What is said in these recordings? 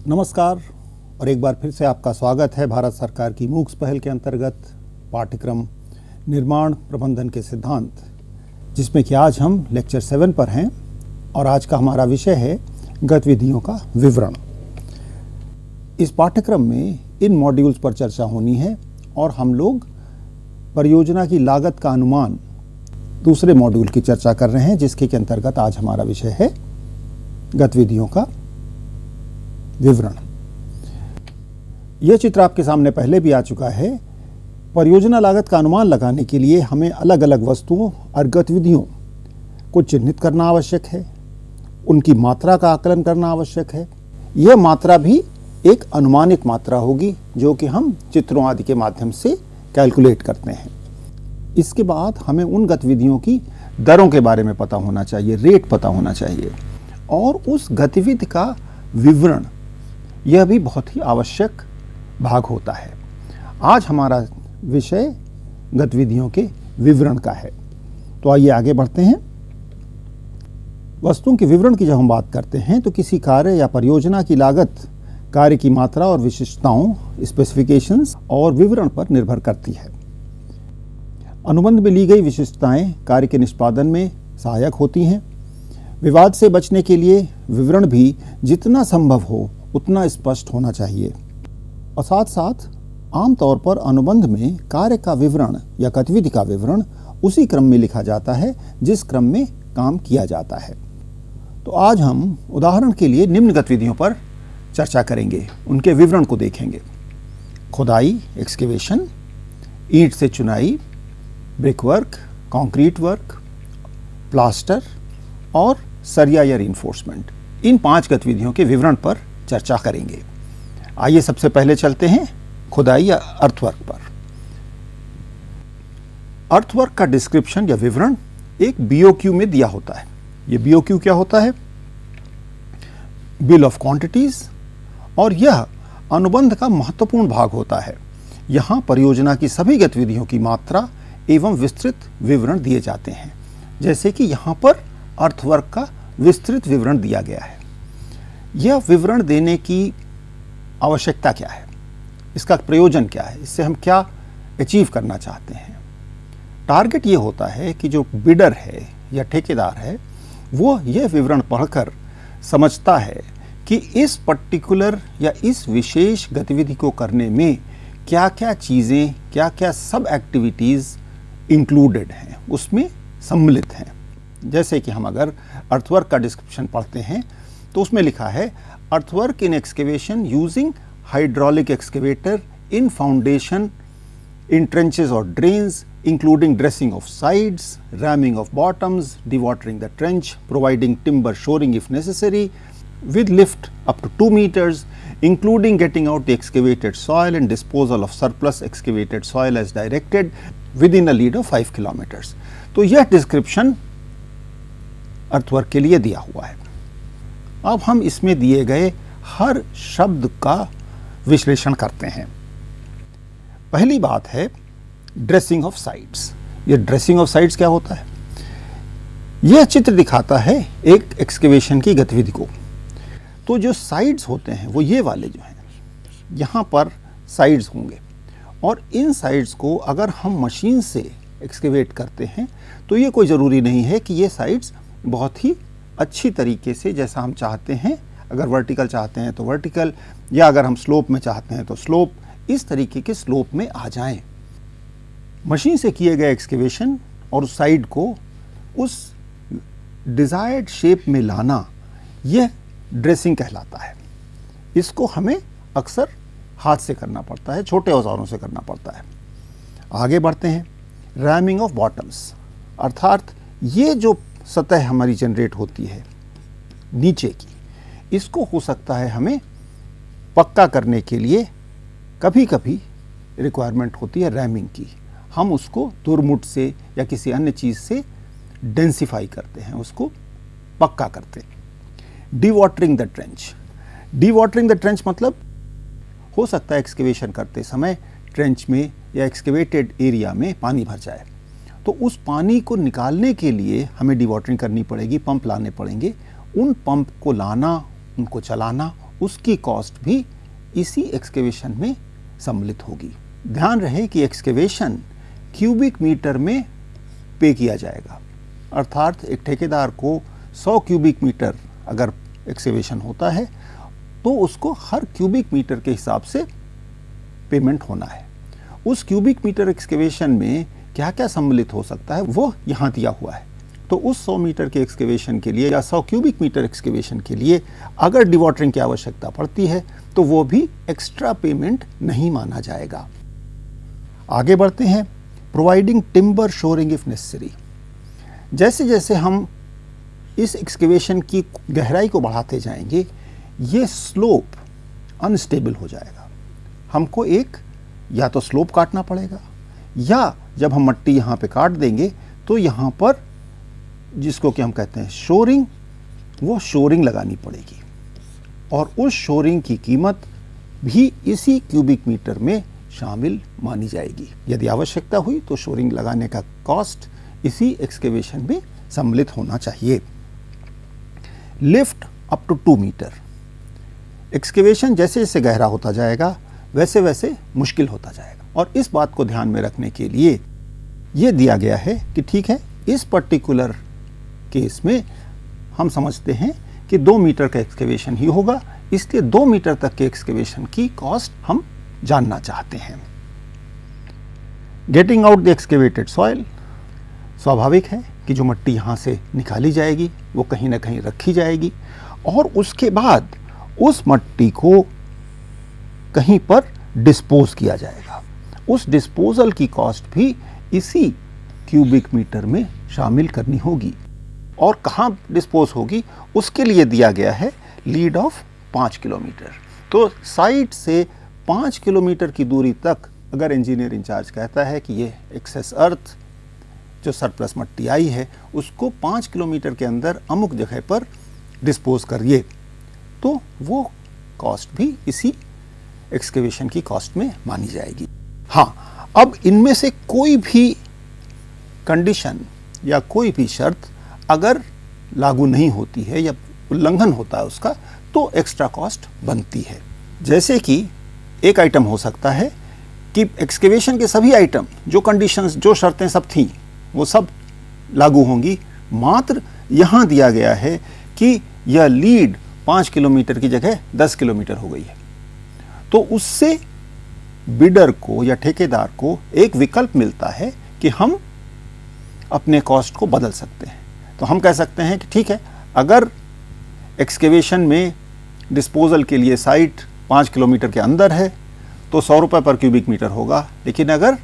नमस्कार और एक बार फिर से आपका स्वागत है भारत सरकार की मूक्स पहल के अंतर्गत पाठ्यक्रम निर्माण प्रबंधन के सिद्धांत, जिसमें कि आज हम लेक्चर 7 पर हैं और आज का हमारा विषय है गतिविधियों का विवरण। इस पाठ्यक्रम में इन मॉड्यूल्स पर चर्चा होनी है और हम लोग परियोजना की लागत का अनुमान दूसरे मॉड्यूल की चर्चा कर रहे हैं, जिसके के अंतर्गत आज हमारा विषय है गतिविधियों का विवरण। यह चित्र आपके सामने पहले भी आ चुका है। परियोजना लागत का अनुमान लगाने के लिए हमें अलग अलग वस्तुओं और गतिविधियों को चिन्हित करना आवश्यक है, उनकी मात्रा का आकलन करना आवश्यक है। यह मात्रा भी एक अनुमानित मात्रा होगी जो कि हम चित्रों आदि के माध्यम से कैलकुलेट करते हैं। इसके बाद हमें उन गतिविधियों की दरों के बारे में पता होना चाहिए, रेट पता होना चाहिए, और उस गतिविधि का विवरण यह भी बहुत ही आवश्यक भाग होता है। आज हमारा विषय गतिविधियों के विवरण का है। तो आइए आगे बढ़ते हैं। वस्तुओं के विवरण की जब हम बात करते हैं तो किसी कार्य या परियोजना की लागत कार्य की मात्रा और विशिष्टताओं, स्पेसिफिकेशंस और विवरण पर निर्भर करती है। अनुबंध में ली गई विशिष्टताएं कार्य के निष्पादन में सहायक होती हैं। विवाद से बचने के लिए विवरण भी जितना संभव हो उतना स्पष्ट होना चाहिए, और साथ साथ आमतौर पर अनुबंध में कार्य का विवरण या गतिविधि का विवरण उसी क्रम में लिखा जाता है जिस क्रम में काम किया जाता है। तो आज हम उदाहरण के लिए निम्न गतिविधियों पर चर्चा करेंगे, उनके विवरण को देखेंगे। खुदाई, एक्सकेवेशन, ईंट से चुनाई, brick work, concrete work, plaster और सरिया या रिइंफोर्समेंट। इन 5 गतिविधियों के विवरण पर चर्चा करेंगे। आइए सबसे पहले चलते हैं खुदाई या अर्थवर्क पर। अर्थवर्क का डिस्क्रिप्शन या विवरण एक बीओक्यू में दिया होता है। यह बीओक्यू क्या होता है? बिल ऑफ क्वांटिटीज, और यह अनुबंध का महत्वपूर्ण भाग होता है। यहां परियोजना की सभी गतिविधियों की मात्रा एवं विस्तृत विवरण दिए जाते हैं, जैसे कि यहां पर अर्थवर्क का विस्तृत विवरण दिया गया है। यह विवरण देने की आवश्यकता क्या है, इसका प्रयोजन क्या है, इससे हम क्या अचीव करना चाहते हैं? टारगेट ये होता है कि जो बिडर है या ठेकेदार है वो यह विवरण पढ़कर समझता है कि इस पर्टिकुलर या इस विशेष गतिविधि को करने में क्या क्या चीज़ें, क्या क्या सब एक्टिविटीज़ इंक्लूडेड हैं, उसमें सम्मिलित हैं। जैसे कि हम अगर अर्थवर्क का डिस्क्रिप्शन पढ़ते हैं तो उसमें लिखा है earthwork in excavation using hydraulic excavator in foundation, in trenches और drains, including dressing of sides, ramming of bottoms, dewatering the trench, providing timber shoring if necessary, with lift up to 2 meters, including getting out the excavated soil and disposal of surplus excavated soil as directed within a lead of 5 kilometers. तो यह description earthwork के लिए दिया हुआ है। अब हम इसमें दिए गए हर शब्द का विश्लेषण करते हैं। पहली बात है ड्रेसिंग ऑफ साइड्स। यह ड्रेसिंग ऑफ साइड्स क्या होता है? यह चित्र दिखाता है एक एक्सकेवेशन की गतिविधि को। तो जो साइड्स होते हैं वो ये वाले जो हैं, यहाँ पर साइड्स होंगे, और इन साइड्स को अगर हम मशीन से एक्सकेवेट करते हैं तो ये कोई ज़रूरी नहीं है कि ये साइड्स बहुत ही अच्छी तरीके से जैसा हम चाहते हैं, अगर वर्टिकल चाहते हैं तो वर्टिकल, या अगर हम स्लोप में चाहते हैं तो स्लोप, इस तरीके के स्लोप में आ जाएं। मशीन से किए गए एक्सकेवेशन और उस साइड को उस डिज़ायर्ड शेप में लाना, यह ड्रेसिंग कहलाता है। इसको हमें अक्सर हाथ से करना पड़ता है, छोटे औजारों से करना पड़ता है। आगे बढ़ते हैं। रैमिंग ऑफ बॉटम्स, अर्थात ये जो सतह हमारी जनरेट होती है नीचे की, इसको हो सकता है हमें पक्का करने के लिए कभी कभी रिक्वायरमेंट होती है रैमिंग की। हम उसको तुरमुट से या किसी अन्य चीज़ से डेंसिफाई करते हैं, उसको पक्का करते हैं। Dewatering the trench, dewatering the trench मतलब हो सकता है एक्सकेवेशन करते समय ट्रेंच में या एक्सकेवेटेड एरिया में पानी भर जाए, तो उस पानी को निकालने के लिए हमें डीवाटरिंग करनी पड़ेगी, पंप लाने पड़ेंगे। उन पंप को लाना, उनको चलाना उसकी कॉस्ट भी इसी एक्सकेवेशन में सम्मिलित होगी। ध्यान रहे कि एक्सकेवेशन क्यूबिक मीटर में पे किया जाएगा, अर्थात एक ठेकेदार को 100 क्यूबिक मीटर अगर एक्सकेवेशन होता है तो उसको हर क्यूबिक मीटर के हिसाब से पेमेंट होना है। उस क्यूबिक मीटर एक्सकेवेशन में क्या क्या सम्मिलित हो सकता है वो यहाँ दिया हुआ है। तो उस 100 मीटर के एक्सकेवेशन के लिए या 100 क्यूबिक मीटर एक्सकेवेशन के लिए अगर डिवॉटरिंग की आवश्यकता पड़ती है तो वो भी एक्स्ट्रा पेमेंट नहीं माना जाएगा। आगे बढ़ते हैं। Providing timber shoring if necessary. जैसे जैसे हम इस एक्सकेवेशन की गहराई को बढ़ाते जाएंगे ये स्लोप अनस्टेबल हो जाएगा। हमको एक या तो स्लोप काटना पड़ेगा या जब हम मट्टी यहाँ पे काट देंगे तो यहाँ पर जिसको कि हम कहते हैं शोरिंग, वो शोरिंग लगानी पड़ेगी और उस शोरिंग की कीमत भी इसी क्यूबिक मीटर में शामिल मानी जाएगी। यदि आवश्यकता हुई तो शोरिंग लगाने का कॉस्ट इसी एक्सकेवेशन में सम्मिलित होना चाहिए। Lift up to 2 metre. Excavation जैसे जैसे गहरा होता जाएगा वैसे वैसे मुश्किल होता जाएगा और इस बात को ध्यान में रखने के लिए ये दिया गया है कि ठीक है, इस पर्टिकुलर केस में हम समझते हैं कि 2 मीटर का एक्सकेवेशन ही होगा, इसलिए 2 मीटर तक के एक्सकेवेशन की कॉस्ट हम जानना चाहते हैं। Getting out the excavated soil. स्वाभाविक है कि जो मट्टी यहाँ से निकाली जाएगी वो कहीं ना कहीं रखी जाएगी और उसके बाद उस मट्टी को कहीं पर डिस्पोज किया जाएगा। उस डिस्पोजल की कॉस्ट भी इसी क्यूबिक मीटर में शामिल करनी होगी और कहाँ डिस्पोज होगी उसके लिए दिया गया है लीड ऑफ 5 किलोमीटर। तो साइट से 5 किलोमीटर की दूरी तक अगर इंजीनियर इंचार्ज कहता है कि ये एक्सेस अर्थ जो सरप्लस मट्टी आई है उसको 5 किलोमीटर के अंदर अमुक जगह पर डिस्पोज करिए तो वो कॉस्ट भी इसी एक्सकेवेशन की कॉस्ट में मानी जाएगी। हाँ, अब इनमें से कोई भी कंडीशन या कोई भी शर्त अगर लागू नहीं होती है या उल्लंघन होता है उसका तो एक्स्ट्रा कॉस्ट बनती है। जैसे कि एक आइटम हो सकता है कि एक्सकेवेशन के सभी आइटम जो कंडीशंस जो शर्तें सब थीं वो सब लागू होंगी, मात्र यहाँ दिया गया है कि यह लीड 5 किलोमीटर की जगह 10 किलोमीटर हो गई है तो उससे बिडर को या ठेकेदार को एक विकल्प मिलता है कि हम अपने कॉस्ट को बदल सकते हैं। तो हम कह सकते हैं कि ठीक है, अगर एक्सकेवेशन में डिस्पोजल के लिए साइट 5 किलोमीटर के अंदर है तो 100 रुपये पर क्यूबिक मीटर होगा, लेकिन अगर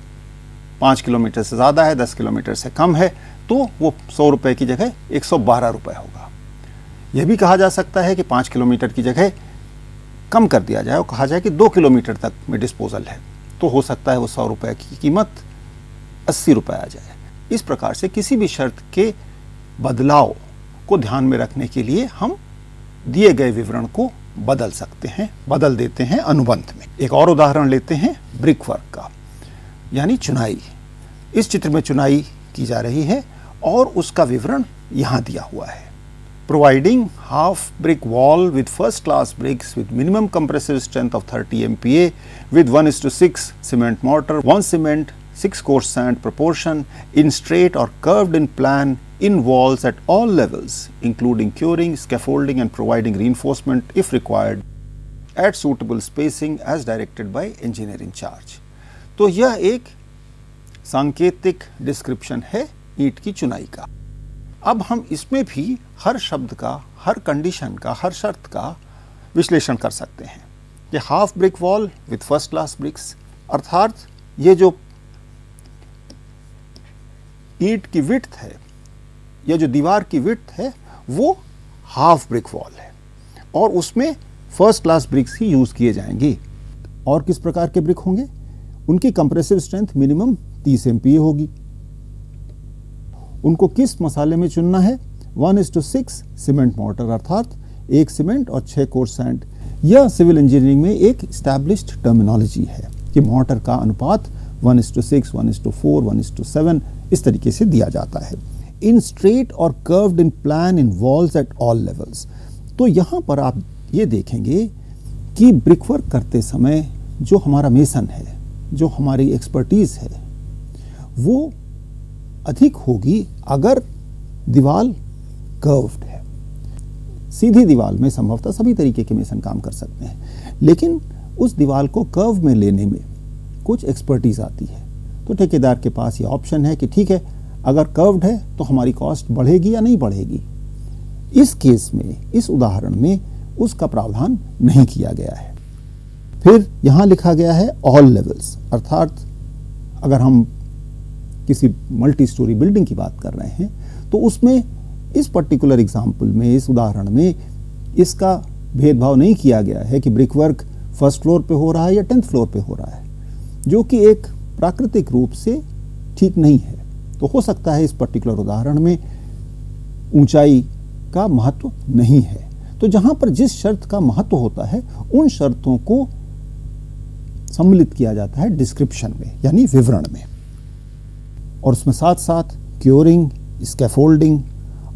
5 किलोमीटर से ज़्यादा है, 10 किलोमीटर से कम है तो वो 100 रुपये की जगह 112 रुपये होगा। यह भी कहा जा सकता है कि 5 किलोमीटर की जगह कम कर दिया जाए और कहा जाए कि 2 किलोमीटर तक में डिस्पोजल है तो हो सकता है वो 100 रुपये की कीमत 80 रुपये आ जाए। इस प्रकार से किसी भी शर्त के बदलाव को ध्यान में रखने के लिए हम दिए गए विवरण को बदल सकते हैं, बदल देते हैं अनुबंध में। एक और उदाहरण लेते हैं ब्रिक वर्क का, यानी चुनाई। इस चित्र में चुनाई की जा रही है और उसका विवरण यहाँ दिया हुआ है। Providing half brick wall with first class bricks with minimum compressive strength of 30 MPa with 1:6 cement mortar, 1 cement, 6 coarse sand proportion in straight or curved in plan in walls at all levels, including curing, scaffolding and providing reinforcement if required at suitable spacing as directed by engineer in charge। तो यह एक सांकेतिक description है ईंट की चुनाई का। अब हम इसमें भी हर शब्द का, हर कंडीशन का, हर शर्त का विश्लेषण कर सकते हैं। ये half brick wall with first class BRICS, अर्थात ये जो ईंट की विड्थ है या जो दीवार की विड्थ है वो हाफ ब्रिक वॉल है और उसमें फर्स्ट क्लास ब्रिक्स ही यूज किए जाएंगे। और किस प्रकार के ब्रिक होंगे? उनकी कंप्रेसिव स्ट्रेंथ मिनिमम 30 MPa होगी। उनको किस मसाले में चुनना है? 1:6 सीमेंट मोर्टर, अर्थात 1 सीमेंट और 6 कोर्स सैंड। यह सिविल इंजीनियरिंग में एक एस्टैब्लिश्ड टर्मिनोलॉजी है कि मोर्टर का अनुपात 1:6, 1:4, 1:7 इस तरीके से दिया जाता है। इन स्ट्रेट और curved in plan in walls at all levels. तो यहाँ पर आप ये देखेंगे कि ब्रिकवर्क करते समय जो हमारा मेसन है, जो हमारी एक्सपर्टीज है, वो अधिक होगी अगर दीवार कर्व्ड है। सीधी दीवार में संभवतः सभी तरीके के मेसन काम कर सकते हैं, लेकिन उस दीवार को कर्व में लेने में कुछ एक्सपर्टीज आती है। तो ठेकेदार के पास ये ऑप्शन है कि ठीक है, अगर कर्व्ड है तो हमारी कॉस्ट बढ़ेगी या नहीं बढ़ेगी। इस केस में, इस उदाहरण में उसका प्रावधान नहीं किया गया है। फिर यहां लिखा गया है ऑल लेवल्स, अर्थात अगर हम किसी मल्टी स्टोरी बिल्डिंग की बात कर रहे हैं तो उसमें इस पर्टिकुलर एग्जाम्पल में, इस उदाहरण में इसका भेदभाव नहीं किया गया है कि ब्रिकवर्क फर्स्ट फ्लोर पे हो रहा है या 10th फ्लोर पे हो रहा है, जो कि एक प्राकृतिक रूप से ठीक नहीं है। तो हो सकता है इस पर्टिकुलर उदाहरण में ऊंचाई का महत्व नहीं है। तो जहां पर जिस शर्त का महत्व होता है उन शर्तों को सम्मिलित किया जाता है डिस्क्रिप्शन में, यानी विवरण में, और उसमें साथ साथ क्योरिंग, स्कैफोल्डिंग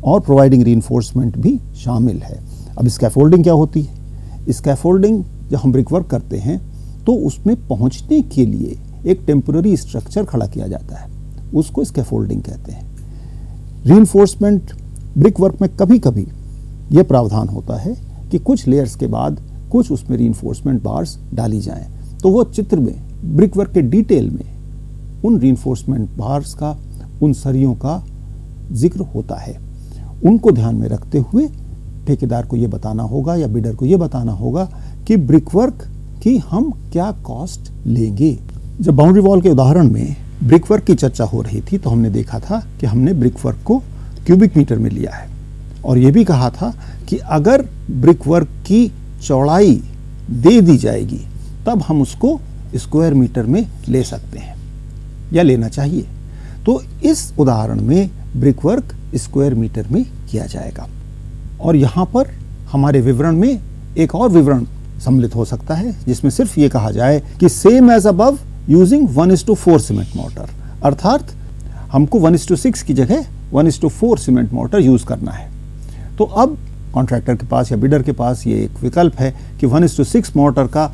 और प्रोवाइडिंग रीइंफोर्समेंट भी शामिल है। अब स्कैफोल्डिंग क्या होती है? स्कैफोल्डिंग जब हम ब्रिकवर्क करते हैं तो उसमें पहुंचने के लिए एक टेम्पररी स्ट्रक्चर खड़ा किया जाता है, उसको स्कैफोल्डिंग कहते हैं। रीइंफोर्समेंट ब्रिकवर्क में कभी कभी यह प्रावधान होता है कि कुछ लेयर्स के बाद कुछ उसमें रीइंफोर्समेंट बार्स डाली जाएं, तो वो चित्र में ब्रिकवर्क के डिटेल में उन रीइंफोर्समेंट बार्स का, उन सरियों का जिक्र होता है। उनको ध्यान में रखते हुए ठेकेदार को यह बताना होगा या बिडर को यह बताना होगा कि ब्रिकवर्क की हम क्या कॉस्ट लेंगे। जब बाउंड्री वॉल के उदाहरण में ब्रिकवर्क की चर्चा हो रही थी तो हमने देखा था कि हमने ब्रिकवर्क को क्यूबिक मीटर में लिया है, और यह भी कहा था कि अगर ब्रिकवर्क की चौड़ाई दे दी जाएगी तब हम उसको स्क्वायर मीटर में ले सकते हैं या लेना चाहिए। तो इस उदाहरण में ब्रिकवर्क स्क्वायर मीटर में किया जाएगा, और यहां पर हमारे विवरण में एक और विवरण सम्मिलित हो सकता है जिसमें सिर्फ ये कहा जाए कि same as above using 1:4 cement mortar, अर्थात हमको 1:6 की जगह 1:4 सीमेंट मोर्टर यूज करना है। तो अब कॉन्ट्रैक्टर के पास या बिडर के पास ये एक विकल्प है कि 1:6 मोर्टर का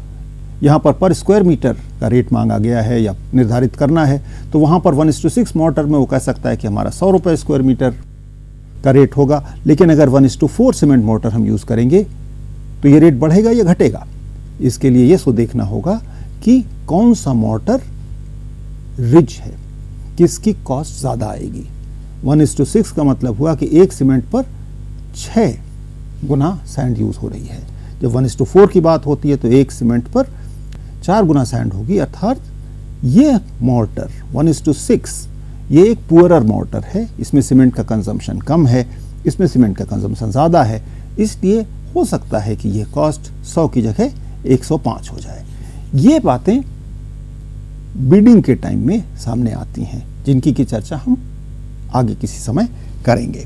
यहाँ पर स्क्वायर मीटर का रेट मांगा गया है या निर्धारित करना है, तो वहाँ पर 1:6 मोर्टर में वो कह सकता है कि हमारा 100 रुपये स्क्वायर मीटर का रेट होगा। लेकिन अगर 1:4 सीमेंट मोर्टर हम यूज़ करेंगे तो ये रेट बढ़ेगा या घटेगा। इसके लिए ये सो देखना होगा कि कौन सा मोर्टर रिच है, किसकी कॉस्ट ज़्यादा आएगी। 1:6 का मतलब हुआ कि एक सीमेंट पर 6 गुना सैंड यूज़ हो रही है। जब 1:4 की बात होती है तो एक सीमेंट पर 4 गुना सैंड होगी, अर्थात ये मोर्टर 1:6 ये एक पुअरर मोर्टर है। इसमें सीमेंट का कंजम्पशन कम है, इसमें सीमेंट का कंजम्पशन ज़्यादा है, इसलिए हो सकता है कि यह कॉस्ट 100 की जगह 105 हो जाए। ये बातें बिडिंग के टाइम में सामने आती हैं, जिनकी की चर्चा हम आगे किसी समय करेंगे।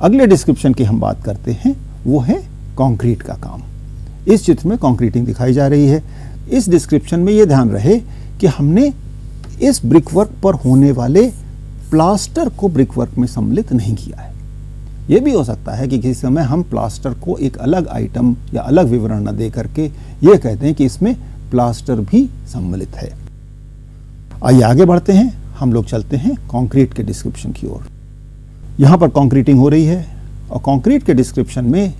अगले डिस्क्रिप्शन की हम बात करते हैं, वो है कंक्रीट का काम। इस चित्र में कंक्रीटिंग दिखाई जा रही है। इस डिस्क्रिप्शन में ये ध्यान रहे कि हमने इस ब्रिकवर्क पर होने वाले प्लास्टर को ब्रिकवर्क में सम्मिलित नहीं किया है। यह भी हो सकता है कि किसी समय हम प्लास्टर को एक अलग आइटम या अलग विवरण न दे करके ये कहते हैं कि इसमें प्लास्टर भी सम्मिलित है। आइए आगे बढ़ते हैं, हम लोग चलते हैं कंक्रीट के डिस्क्रिप्शन की ओर। यहाँ पर कंक्रीटिंग हो रही है और कंक्रीट के डिस्क्रिप्शन में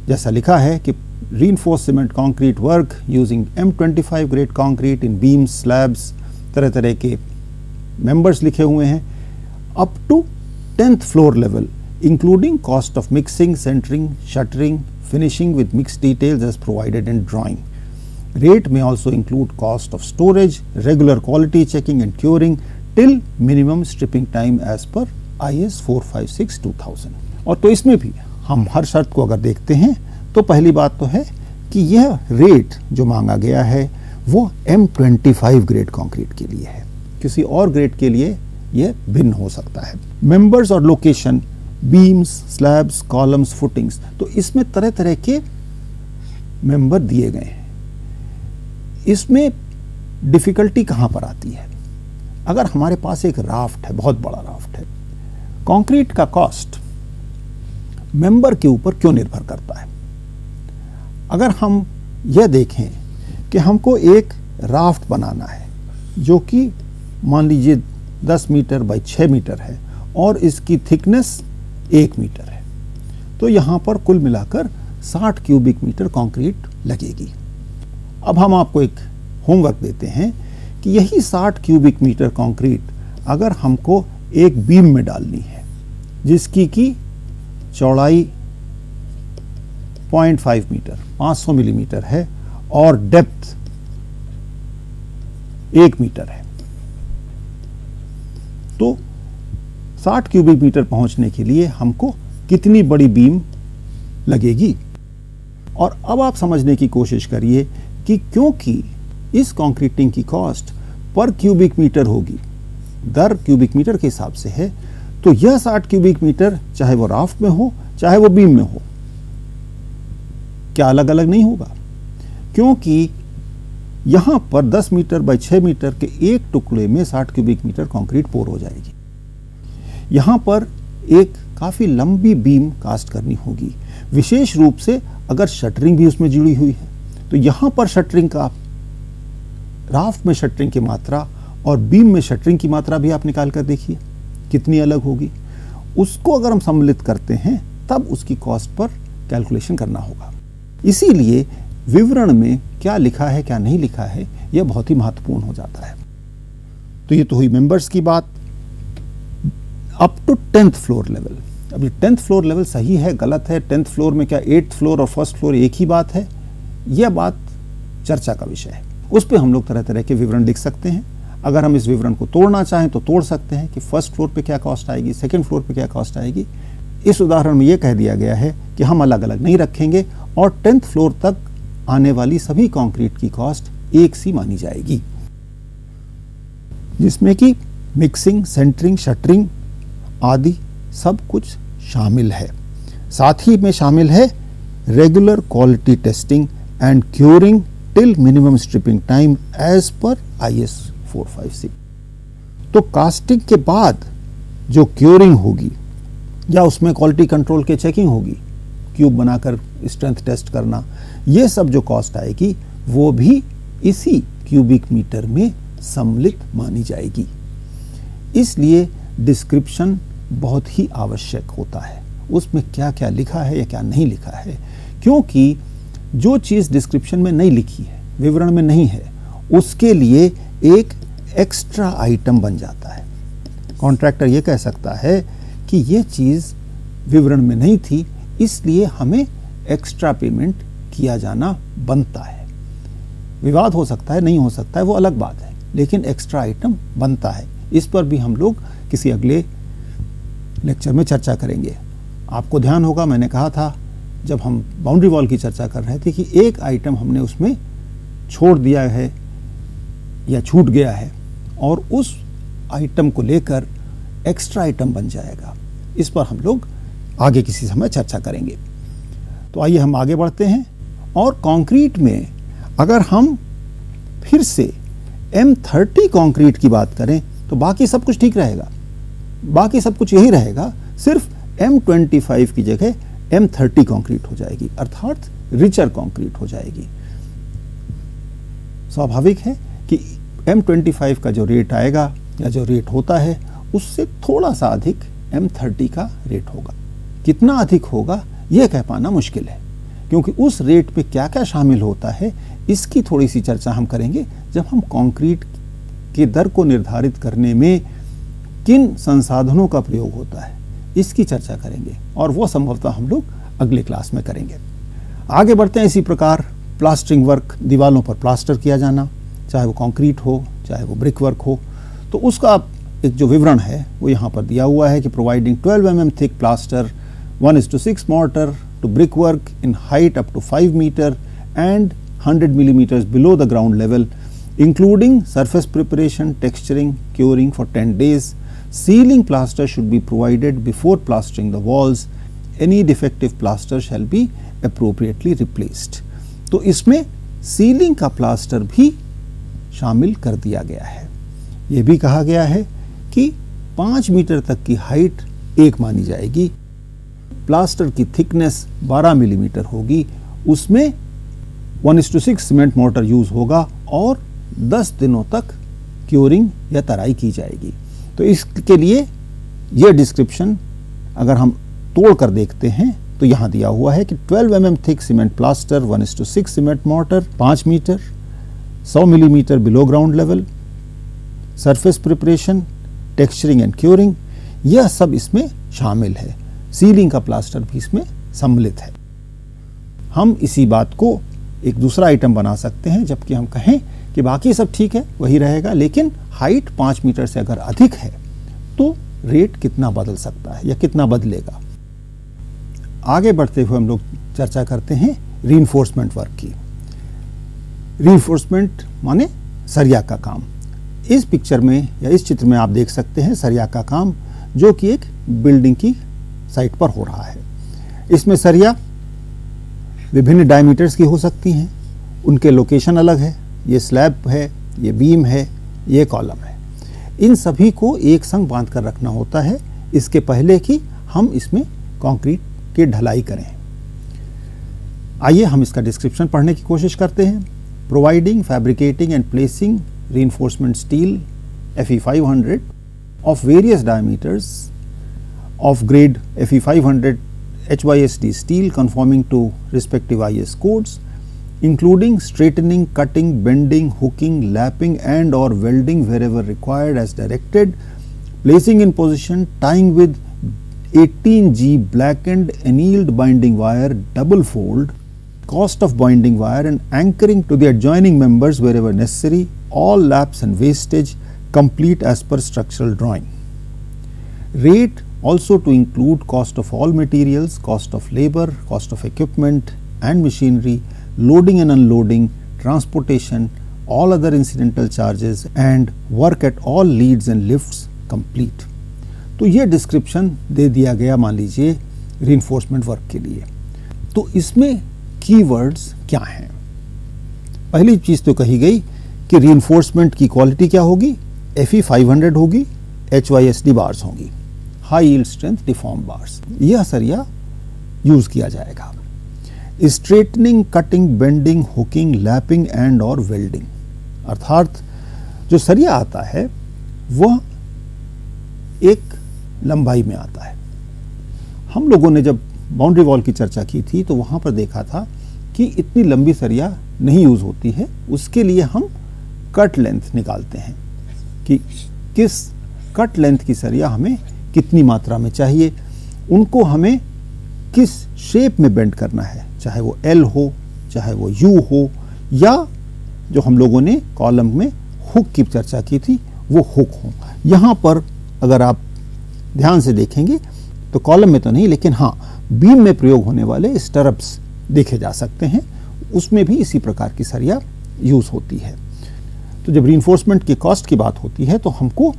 जैसा लिखा है कि reinforced cement concrete work using M25 grade concrete in beams, slabs, तरह तरह के members लिखे हुए हैं, up to 10th floor level, including cost of mixing, centering, shuttering, finishing with mixed details as provided in drawing. Rate may also include cost of storage, regular quality checking and curing till minimum stripping time as per IS 456-2000. और तो इसमें भी हम हर शर्त को अगर देखते हैं तो पहली बात तो है कि यह रेट जो मांगा गया है वो M25 ग्रेड कंक्रीट के लिए है, किसी और ग्रेड के लिए यह भिन्न हो सकता है। मेंबर्स और location, beams, slabs, columns, footings, तो इसमें तरह तरह के मेंबर दिए गए हैं। इसमें डिफिकल्टी कहाँ पर आती है? अगर हमारे पास एक राफ्ट है, बहुत बड़ा राफ्ट है, कंक्रीट का कॉस्ट मेंबर के ऊपर क्यों निर्भर करता है? अगर हम यह देखें कि हमको एक राफ्ट बनाना है जो कि मान लीजिए 10 मीटर बाई 6 मीटर है और इसकी थिकनेस 1 मीटर है, तो यहाँ पर कुल मिलाकर 60 क्यूबिक मीटर कंक्रीट लगेगी। अब हम आपको एक होमवर्क देते हैं कि यही 60 क्यूबिक मीटर कंक्रीट अगर हमको एक बीम में डालनी है जिसकी की चौड़ाई 0.5 मीटर 500 मिलीमीटर है और डेप्थ 1 मीटर है, तो 60 क्यूबिक मीटर पहुंचने के लिए हमको कितनी बड़ी बीम लगेगी। और अब आप समझने की कोशिश करिए कि क्योंकि इस कंक्रीटिंग की कॉस्ट पर क्यूबिक मीटर होगी, दर क्यूबिक मीटर के हिसाब से है, तो यह 60 क्यूबिक मीटर चाहे वो राफ्ट में हो चाहे वो बीम में हो, क्या अलग अलग नहीं होगा, क्योंकि यहां पर 10 मीटर बाई 6 मीटर के एक टुकड़े में 60 क्यूबिक मीटर कंक्रीट पोर हो जाएगी। यहां पर एक काफी लंबी बीम कास्ट करनी होगी, विशेष रूप से अगर शटरिंग भी उसमें जुड़ी हुई है, तो यहां पर शटरिंग का, राफ्ट में शटरिंग की मात्रा और बीम में शटरिंग की मात्रा भी आप निकाल कर देखिए कितनी अलग होगी। उसको अगर हम सम्मिलित करते हैं तब उसकी कॉस्ट पर कैलकुलेशन करना होगा। इसीलिए विवरण में क्या लिखा है क्या नहीं लिखा है यह बहुत ही महत्वपूर्ण हो जाता है। तो ये तो हुई मेंबर्स की बात। Up to 10th floor level, अब ये 10th फ्लोर लेवल सही है गलत है, 10th फ्लोर में क्या 8th फ्लोर और फर्स्ट फ्लोर एक ही बात है, यह बात चर्चा का विषय है। उस पर हम लोग तरह तरह के विवरण लिख सकते हैं। अगर हम इस विवरण को तोड़ना चाहें तो तोड़ सकते हैं कि फर्स्ट फ्लोर पे क्या कॉस्ट आएगी, सेकंड फ्लोर पे क्या कॉस्ट आएगी। इस उदाहरण में यह कह दिया गया है कि हम अलग अलग नहीं रखेंगे और 10th फ्लोर तक आने वाली सभी कंक्रीट की कॉस्ट एक सी मानी जाएगी, जिसमें कि मिक्सिंग, सेंटरिंग, शटरिंग आदि सब कुछ शामिल है। साथ ही में शामिल है regular quality testing and curing till minimum stripping time as पर IS 456। तो कास्टिंग के बाद जो क्योरिंग होगी या उसमें क्वालिटी कंट्रोल के चेकिंग होगी, क्यूब बनाकर स्ट्रेंथ टेस्ट करना, ये सब जो कॉस्ट आएगी वो भी इसी क्यूबिक मीटर में सम्मिलित मानी जाएगी। इसलिए डिस्क्रिप्शन बहुत ही आवश्यक होता है, उसमें क्या क्या लिखा है या क्या नहीं लिखा है, क्योंकि जो चीज़ डिस्क्रिप्शन में नहीं लिखी है, विवरण में नहीं है, उसके लिए एक एक्स्ट्रा आइटम बन जाता है। कॉन्ट्रैक्टर ये कह सकता है कि ये चीज़ विवरण में नहीं थी, इसलिए हमें एक्स्ट्रा पेमेंट किया जाना बनता है। विवाद हो सकता है, नहीं हो सकता है, वो अलग बात है, लेकिन एक्स्ट्रा आइटम बनता है। इस पर भी हम लोग किसी अगले लेक्चर में चर्चा करेंगे। आपको ध्यान होगा मैंने कहा था जब हम बाउंड्री वॉल की चर्चा कर रहे थे कि एक आइटम हमने उसमें छोड़ दिया है या छूट गया है और उस आइटम को लेकर एक्स्ट्रा आइटम बन जाएगा। इस पर हम लोग आगे किसी समय चर्चा करेंगे। तो आइए हम आगे बढ़ते हैं और कंक्रीट में अगर हम फिर से M30 कंक्रीट की बात करें तो बाकी सब कुछ ठीक रहेगा, बाकी सब कुछ यही रहेगा, सिर्फ M25 की जगह M30 कंक्रीट हो जाएगी, अर्थात रिचर कंक्रीट हो जाएगी। स्वाभाविक है कि M25 का जो रेट आएगा या जो रेट होता है उससे थोड़ा सा अधिक M30 का रेट होगा। कितना अधिक होगा यह कह पाना मुश्किल है, क्योंकि उस रेट पे क्या क्या शामिल होता है इसकी थोड़ी सी चर्चा हम करेंगे जब हम कंक्रीट के दर को निर्धारित करने में किन संसाधनों का प्रयोग होता है इसकी चर्चा करेंगे, और वो संभवतः हम लोग अगले क्लास में करेंगे। आगे बढ़ते हैं। इसी प्रकार प्लास्टरिंग वर्क, दीवारों पर प्लास्टर किया जाना, चाहे वो कंक्रीट हो चाहे वो ब्रिक वर्क हो, तो उसका एक जो विवरण है वो यहाँ पर दिया हुआ है कि providing 12 mm thick plaster 1:6 mortar to brickwork in height up to 5 meter and 100 millimeters below the ground level, including surface preparation, texturing, curing for 10 days. Sealing plaster should be provided before plastering the walls. Any defective plaster shall be appropriately replaced. तो इसमें ceiling का plaster भी शामिल कर दिया गया है। ये भी कहा गया है कि 5 मीटर तक की हाइट एक मानी जाएगी, प्लास्टर की थिकनेस 12 मिलीमीटर होगी, उसमें 1:6 सीमेंट मोर्टर यूज होगा और 10 दिनों तक क्योरिंग या तराई की जाएगी। तो इसके लिए यह डिस्क्रिप्शन अगर हम तोड़ कर देखते हैं तो यहां दिया हुआ है कि 12 mm thick cement plaster, 1:6 cement mortar, 5 metre, 100 millimetre below ground level, surface preparation, texturing and curing, यह सब इसमें शामिल है। सीलिंग का प्लास्टर भी इसमें सम्मिलित है। हम इसी बात को एक दूसरा आइटम बना सकते हैं, जबकि हम कहें कि बाकी सब ठीक है, वही रहेगा, लेकिन हाइट 5 मीटर से अगर अधिक है तो रेट कितना बदल सकता है या कितना बदलेगा। आगे बढ़ते हुए हम लोग चर्चा करते हैं रीइंफोर्समेंट वर्क की। रीइंफोर्समेंट माने सरिया का काम। इस पिक्चर में या इस चित्र में आप देख सकते हैं सरिया का काम, जो कि एक बिल्डिंग की साइट पर हो रहा है। इसमें सरिया विभिन्न डायमीटर्स की हो सकती हैं, उनके लोकेशन अलग है। ये स्लैब है, ये बीम है, ये कॉलम है। इन सभी को एक संग बांध कर रखना होता है इसके पहले कि हम इसमें कंक्रीट की ढलाई करें। आइए हम इसका डिस्क्रिप्शन पढ़ने की कोशिश करते हैं। Providing, fabricating and placing reinforcement steel Fe 500 of various diameters of grade Fe 500 HYSD steel conforming to respective IS codes, including straightening, cutting, bending, hooking, lapping and or welding wherever required as directed, placing in position, tying with 18G blackened annealed binding wire double fold, cost of binding wire and anchoring to the adjoining members wherever necessary, all laps and wastage complete as per structural drawing. Rate also to include cost of all materials, cost of labor, cost of equipment and machinery, loading and unloading, transportation, all other incidental charges and work at all leads and lifts complete. तो ये description दे दिया गया मान लीजिए reinforcement work के लिए। तो इसमें कीवर्ड्स क्या हैं? पहली चीज तो कही गई कि रीइंफोर्समेंट की क्वालिटी क्या होगी, Fe 500 होगी, HYSD बार्स होंगी, high yield strength deform bars. यह सरिया यूज किया जाएगा। Straightening, cutting, bending, hooking, lapping and और वेल्डिंग, अर्थात जो सरिया आता है वह एक लंबाई में आता है। हम लोगों ने जब बाउंड्री वॉल की चर्चा की थी तो वहां पर देखा था कि इतनी लंबी सरिया नहीं यूज होती है। उसके लिए हम कट लेंथ निकालते हैं कि किस कट लेंथ की सरिया हमें कितनी मात्रा में चाहिए, उनको हमें किस शेप में बेंड करना है, चाहे वो एल हो, चाहे वो यू हो, या जो हम लोगों ने कॉलम में हुक की चर्चा की थी वो हुक हो। यहाँ पर अगर आप ध्यान से देखेंगे तो कॉलम में तो नहीं, लेकिन हाँ बीम में प्रयोग होने वाले स्टरप्स देखे जा सकते हैं, उसमें भी इसी प्रकार की सरिया यूज होती है। तो जब रीइंफोर्समेंट की कॉस्ट की बात होती है तो हमको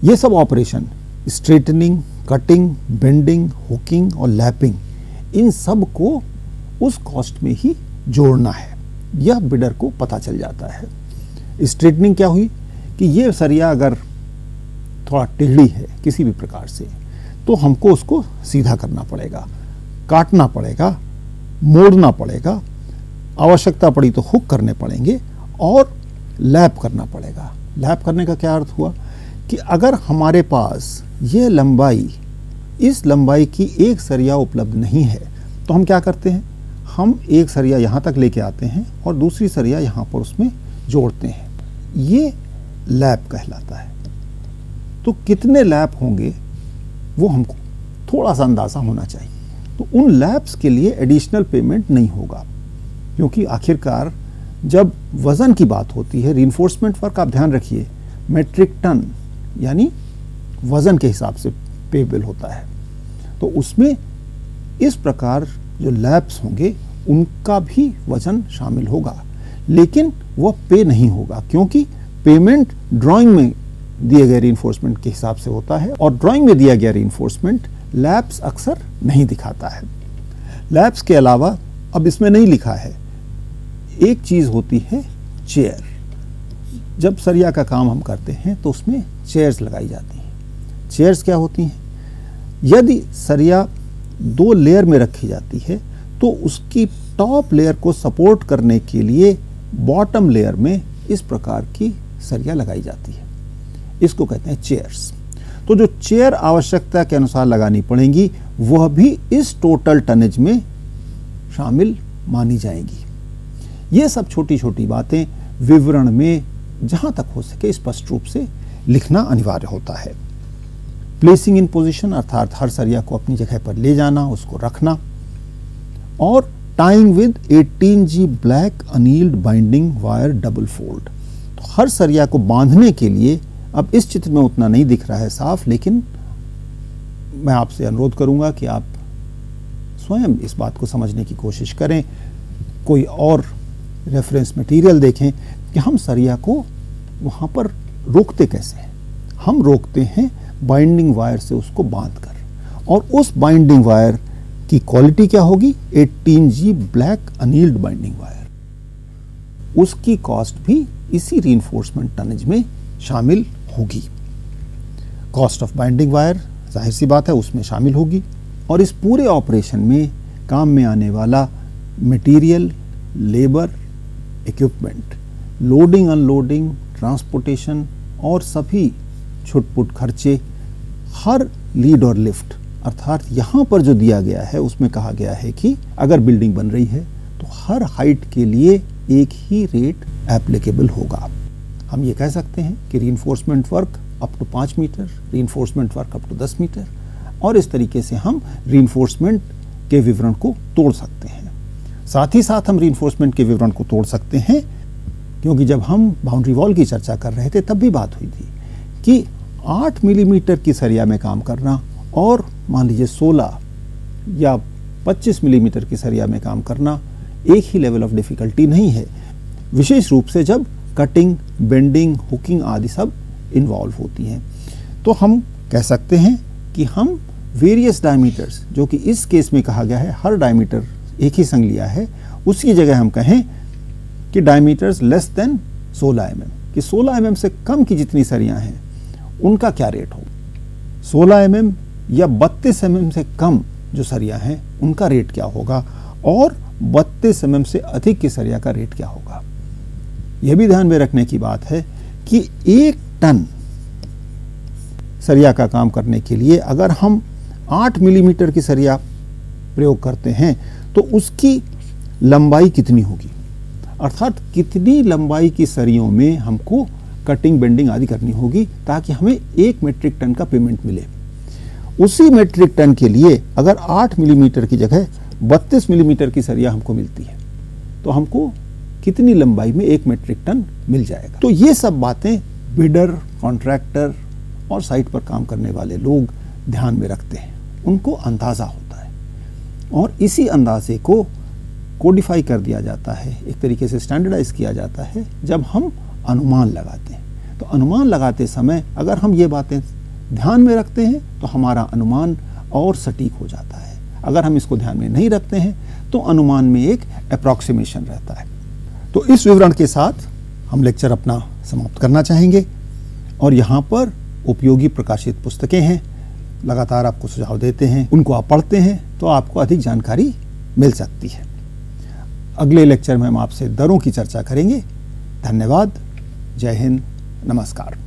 ये सब operation straightening, cutting, bending, hooking और लैपिंग, इन सब को उस कॉस्ट में ही जोड़ना है। यह बिडर को पता चल जाता है। स्ट्रेटनिंग क्या हुई कि ये सरिया अगर थोड़ा टेढ़ी है किसी भी प्रकार से तो हमको उसको सीधा करना पड़ेगा, काटना पड़ेगा, मोड़ना पड़ेगा, आवश्यकता पड़ी तो हुक करने पड़ेंगे और लैप करना पड़ेगा। लैप करने का क्या अर्थ हुआ कि अगर हमारे पास ये लंबाई, इस लंबाई की एक सरिया उपलब्ध नहीं है तो हम क्या करते हैं, हम एक सरिया यहाँ तक लेके आते हैं और दूसरी सरिया यहाँ पर उसमें जोड़ते हैं। ये लैप कहलाता है। तो कितने लैप होंगे वो हमको थोड़ा सा अंदाजा होना चाहिए। तो उन लैप्स के लिए एडिशनल पेमेंट नहीं होगा, क्योंकि आखिरकार जब वजन की बात होती है रीइंफोर्समेंट वर्क, आप ध्यान रखिए मेट्रिक टन यानी वजन के हिसाब से पेबल होता है। तो उसमें इस प्रकार जो लैप्स होंगे उनका भी वजन शामिल होगा, लेकिन वह पे नहीं होगा, क्योंकि पेमेंट ड्राइंग में दिए गए रीइंफोर्समेंट के हिसाब से होता है और ड्राइंग में दिया गया रीइंफोर्समेंट लैप्स अक्सर नहीं दिखाता है। लैप्स के अलावा अब इसमें नहीं लिखा है, एक चीज होती है चेयर। जब सरिया का काम हम करते हैं तो उसमें चेयर्स लगाई जाती हैं। चेयर्स क्या होती हैं? यदि सरिया 2 लेयर में रखी जाती है तो उसकी टॉप लेयर को सपोर्ट करने के लिए बॉटम लेयर में इस प्रकार की सरिया लगाई जाती है। इसको कहते हैं चेयर्स। तो जो चेयर आवश्यकता के अनुसार लगानी पड़ेंगी वह भी इस टोटल टनेज में शामिल मानी जाएंगी। ये सब छोटी छोटी बातें विवरण में जहां तक हो सके स्पष्ट रूप से लिखना अनिवार्य होता है। प्लेसिंग इन पोजीशन अर्थात हर सरिया को अपनी जगह पर ले जाना, उसको रखना, और tying with 18G black annealed binding wire double fold. तो हर सरिया को बांधने के लिए, अब इस चित्र में उतना नहीं दिख रहा है साफ, लेकिन मैं आपसे अनुरोध करूंगा कि आप स्वयं इस बात को समझने की कोशिश करें, कोई और रेफरेंस मटेरियल देखें कि हम सरिया को वहां पर रोकते कैसे हैं। हम रोकते हैं बाइंडिंग वायर से उसको बांधकर, और उस बाइंडिंग वायर की क्वालिटी क्या होगी? 18G black annealed binding wire. उसकी कॉस्ट भी इसी रीइंफोर्समेंट टनेज में शामिल होगी। कॉस्ट ऑफ बाइंडिंग वायर जाहिर सी बात है उसमें शामिल होगी, और इस पूरे ऑपरेशन में काम में आने वाला material, labour, equipment, loading unloading, transportation और सभी छुटपुट खर्चे, हर लीड और लिफ्ट अर्थात यहाँ पर जो दिया गया है उसमें कहा गया है कि अगर बिल्डिंग बन रही है तो हर हाइट के लिए एक ही रेट एप्लीकेबल होगा। हम ये कह सकते हैं कि reinforcement work up to 5 metre, reinforcement work up to 10 metre, और इस तरीके से हम रीइंफोर्समेंट के विवरण को तोड़ सकते हैं। साथ ही साथ हम रीइंफोर्समेंट के विवरण को तोड़ सकते हैं क्योंकि जब हम बाउंड्री वॉल की चर्चा कर रहे थे तब भी बात हुई थी कि 8 मिलीमीटर की सरिया में काम करना और मान लीजिए 16 या 25 मिलीमीटर की सरिया में काम करना एक ही लेवल ऑफ डिफिकल्टी नहीं है, विशेष रूप से जब कटिंग, बेंडिंग, हुकिंग आदि सब इन्वॉल्व होती हैं। तो हम कह सकते हैं कि हम वेरियस डायमीटर्स, जो कि इस केस में कहा गया है हर डायमीटर एक ही संग लिया है, उसकी जगह हम कहें कि डायमीटर्स लेस देन 16 mm, कि 16 mm से कम की जितनी सरियां हैं उनका क्या रेट हो। 16 mm या 32 mm से कम जो सरियां हैं उनका रेट क्या होगा, और 32 mm से अधिक की सरिया का रेट क्या होगा। यह भी ध्यान में रखने की बात है कि 1 टन सरिया का काम करने के लिए अगर हम 8 मिलीमीटर की सरिया प्रयोग करते हैं तो उसकी लंबाई कितनी होगी, अर्थात कितनी लंबाई की सरियों में हमको कटिंग, बेंडिंग आदि करनी होगी ताकि हमें 1 मीट्रिक टन का पेमेंट मिले। उसी मीट्रिक टन के लिए अगर 8 मिलीमीटर की जगह 32 मिलीमीटर की सरिया हमको मिलती है तो हमको कितनी लंबाई में 1 मीट्रिक टन मिल जाएगा। तो ये सब बातें बिल्डर, कॉन्ट्रैक्टर और साइट पर काम करने वाले लोग ध्यान में रखते हैं, उनको अंदाजा होता है, और इसी अंदाजे को कोडिफाई कर दिया जाता है, एक तरीके से स्टैंडर्डाइज किया जाता है जब हम अनुमान लगाते हैं। तो अनुमान लगाते समय अगर हम ये बातें ध्यान में रखते हैं तो हमारा अनुमान और सटीक हो जाता है। अगर हम इसको ध्यान में नहीं रखते हैं तो अनुमान में एक अप्रॉक्सीमेशन रहता है। तो इस विवरण के साथ हम लेक्चर अपना समाप्त करना चाहेंगे, और यहाँ पर उपयोगी प्रकाशित पुस्तकें हैं, लगातार आपको सुझाव देते हैं, उनको आप पढ़ते हैं तो आपको अधिक जानकारी मिल सकती है। अगले लेक्चर में हम आपसे दरों की चर्चा करेंगे। धन्यवाद। जय हिंद। नमस्कार।